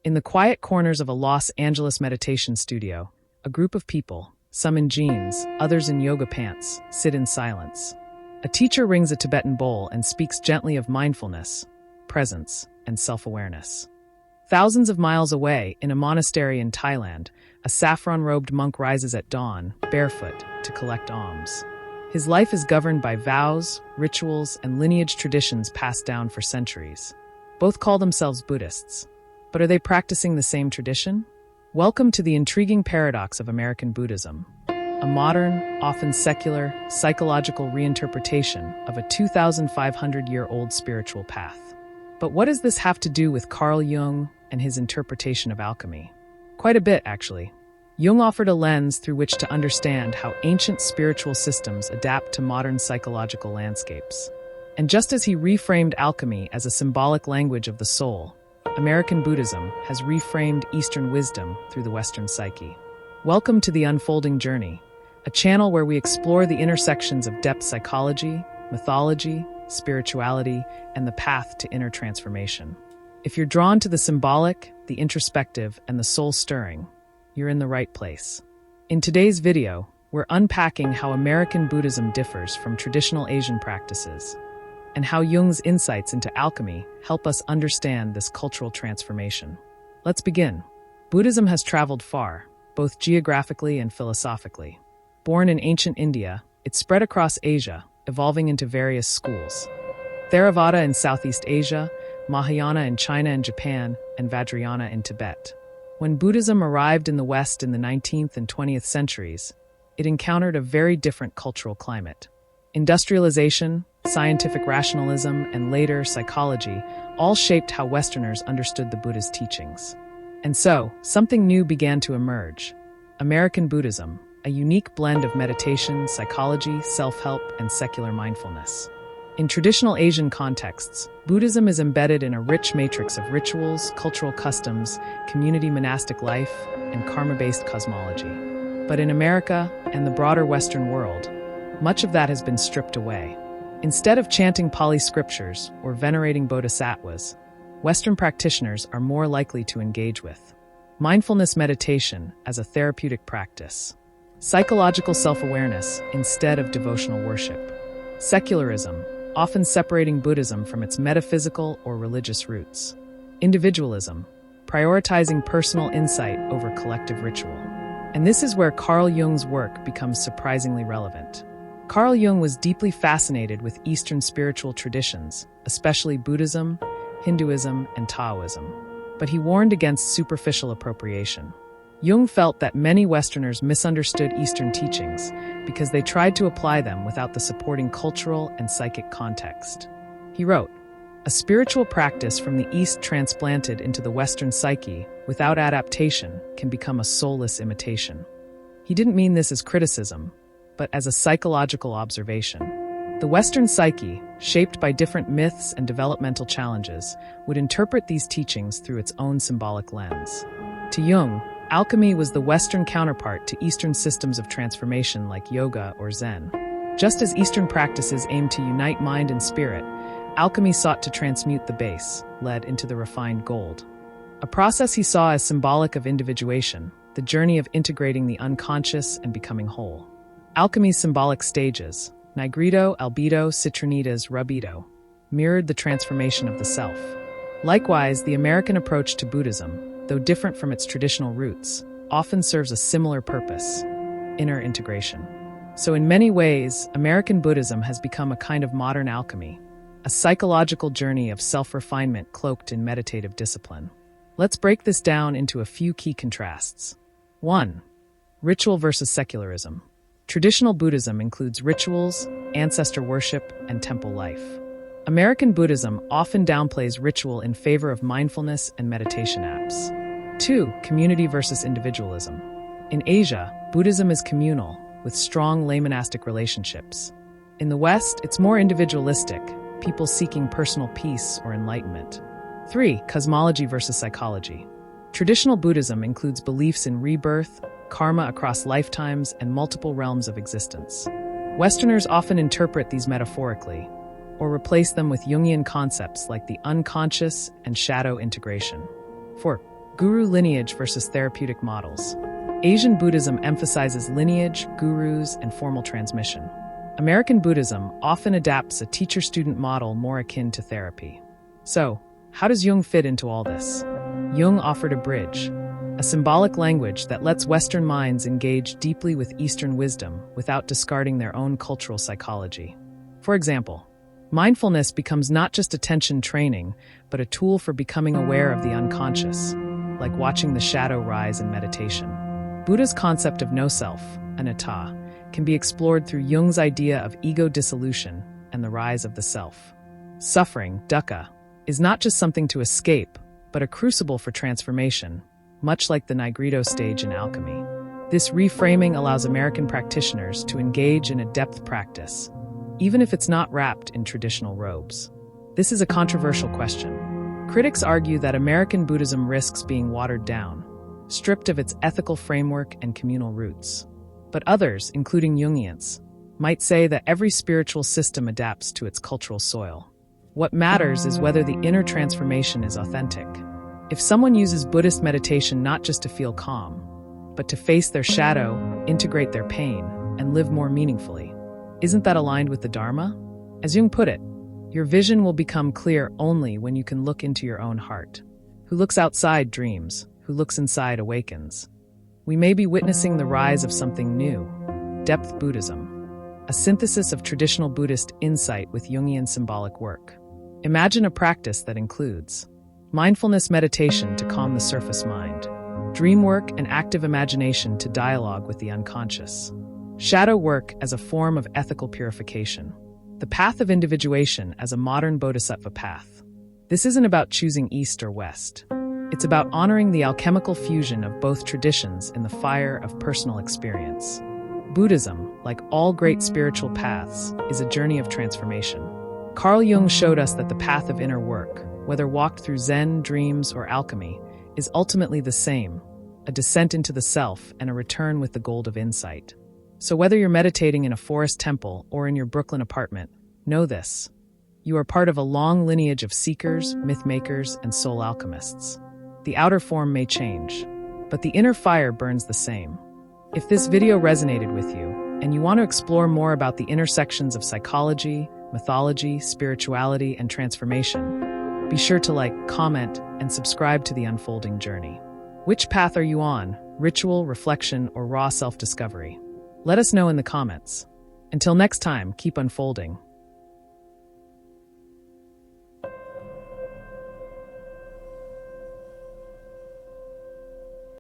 In the quiet corners of a Los Angeles meditation studio, a group of people, some in jeans, others in yoga pants, sit in silence. A teacher rings a Tibetan bowl and speaks gently of mindfulness, presence, and self-awareness. Thousands of miles away, in a monastery in Thailand, a saffron-robed monk rises at dawn, barefoot, to collect alms. His life is governed by vows, rituals, and lineage traditions passed down for centuries. Both call themselves Buddhists. But are they practicing the same tradition? Welcome to the intriguing paradox of American Buddhism, a modern, often secular, psychological reinterpretation of a 2,500-year-old spiritual path. But what does this have to do with Carl Jung and his interpretation of alchemy? Quite a bit, actually. Jung offered a lens through which to understand how ancient spiritual systems adapt to modern psychological landscapes. And just as he reframed alchemy as a symbolic language of the soul, American Buddhism has reframed Eastern wisdom through the Western psyche. Welcome to The Unfolding Journey, a channel where we explore the intersections of depth psychology, mythology, spirituality, and the path to inner transformation. If you're drawn to the symbolic, the introspective, and the soul-stirring, you're in the right place. In today's video, we're unpacking how American Buddhism differs from traditional Asian practices, and how Jung's insights into alchemy help us understand this cultural transformation. Let's begin. Buddhism has traveled far, both geographically and philosophically. Born in ancient India, it spread across Asia, evolving into various schools. Theravada in Southeast Asia, Mahayana in China and Japan, and Vajrayana in Tibet. When Buddhism arrived in the West in the 19th and 20th centuries, it encountered a very different cultural climate. Industrialization, scientific rationalism, and later psychology all shaped how Westerners understood the Buddha's teachings. And so, something new began to emerge. American Buddhism, a unique blend of meditation, psychology, self-help, and secular mindfulness. In traditional Asian contexts, Buddhism is embedded in a rich matrix of rituals, cultural customs, community monastic life, and karma-based cosmology. But in America and the broader Western world, much of that has been stripped away. Instead of chanting Pali scriptures or venerating bodhisattvas, Western practitioners are more likely to engage with mindfulness meditation as a therapeutic practice, psychological self-awareness instead of devotional worship, secularism, often separating Buddhism from its metaphysical or religious roots, individualism, prioritizing personal insight over collective ritual. And this is where Carl Jung's work becomes surprisingly relevant. Carl Jung was deeply fascinated with Eastern spiritual traditions, especially Buddhism, Hinduism, and Taoism. But he warned against superficial appropriation. Jung felt that many Westerners misunderstood Eastern teachings because they tried to apply them without the supporting cultural and psychic context. He wrote, "A spiritual practice from the East transplanted into the Western psyche without adaptation can become a soulless imitation." He didn't mean this as criticism, but as a psychological observation. The Western psyche, shaped by different myths and developmental challenges, would interpret these teachings through its own symbolic lens. To Jung, alchemy was the Western counterpart to Eastern systems of transformation like yoga or Zen. Just as Eastern practices aimed to unite mind and spirit, alchemy sought to transmute the base, lead into the refined gold. A process he saw as symbolic of individuation, the journey of integrating the unconscious and becoming whole. Alchemy's symbolic stages, Nigredo, Albedo, Citronides, Rubedo, mirrored the transformation of the self. Likewise, the American approach to Buddhism, though different from its traditional roots, often serves a similar purpose: inner integration. So in many ways, American Buddhism has become a kind of modern alchemy, a psychological journey of self-refinement cloaked in meditative discipline. Let's break this down into a few key contrasts. 1. Ritual versus secularism. Traditional Buddhism includes rituals, ancestor worship, and temple life. American Buddhism often downplays ritual in favor of mindfulness and meditation apps. 2. Community versus individualism. In Asia, Buddhism is communal, with strong lay monastic relationships. In the West, it's more individualistic, people seeking personal peace or enlightenment. 3. Cosmology versus psychology. Traditional Buddhism includes beliefs in rebirth, karma across lifetimes, and multiple realms of existence. Westerners often interpret these metaphorically, or replace them with Jungian concepts like the unconscious and shadow integration. 4. Guru lineage versus therapeutic models. Asian Buddhism emphasizes lineage, gurus, and formal transmission. American Buddhism often adapts a teacher-student model more akin to therapy. So, how does Jung fit into all this? Jung offered a bridge, a symbolic language that lets Western minds engage deeply with Eastern wisdom without discarding their own cultural psychology. For example, mindfulness becomes not just attention training, but a tool for becoming aware of the unconscious, like watching the shadow rise in meditation. Buddha's concept of no-self, anatta, can be explored through Jung's idea of ego dissolution and the rise of the self. Suffering, dukkha, is not just something to escape, but a crucible for transformation, much like the Nigredo stage in Alchemy. This reframing allows American practitioners to engage in a depth practice, even if it's not wrapped in traditional robes. This is a controversial question. Critics argue that American Buddhism risks being watered down, stripped of its ethical framework and communal roots. But others, including Jungians, might say that every spiritual system adapts to its cultural soil. What matters is whether the inner transformation is authentic. If someone uses Buddhist meditation not just to feel calm, but to face their shadow, integrate their pain, and live more meaningfully, isn't that aligned with the Dharma? As Jung put it, your vision will become clear only when you can look into your own heart. Who looks outside dreams, who looks inside awakens. We may be witnessing the rise of something new, depth Buddhism, a synthesis of traditional Buddhist insight with Jungian symbolic work. Imagine a practice that includes mindfulness meditation to calm the surface mind, dream work and active imagination to dialogue with the unconscious, shadow work as a form of ethical purification, the path of individuation as a modern bodhisattva path. This isn't about choosing east or west. It's about honoring the alchemical fusion of both traditions in the fire of personal experience. Buddhism, like all great spiritual paths, is a journey of transformation. Carl Jung showed us that the path of inner work, whether walked through Zen, dreams, or alchemy, is ultimately the same, a descent into the self and a return with the gold of insight. So whether you're meditating in a forest temple or in your Brooklyn apartment, know this. You are part of a long lineage of seekers, myth-makers, and soul alchemists. The outer form may change, but the inner fire burns the same. If this video resonated with you, and you want to explore more about the intersections of psychology, mythology, spirituality, and transformation, be sure to like, comment, and subscribe to The Unfolding Journey. Which path are you on? Ritual, reflection, or raw self-discovery? Let us know in the comments. Until next time, keep unfolding.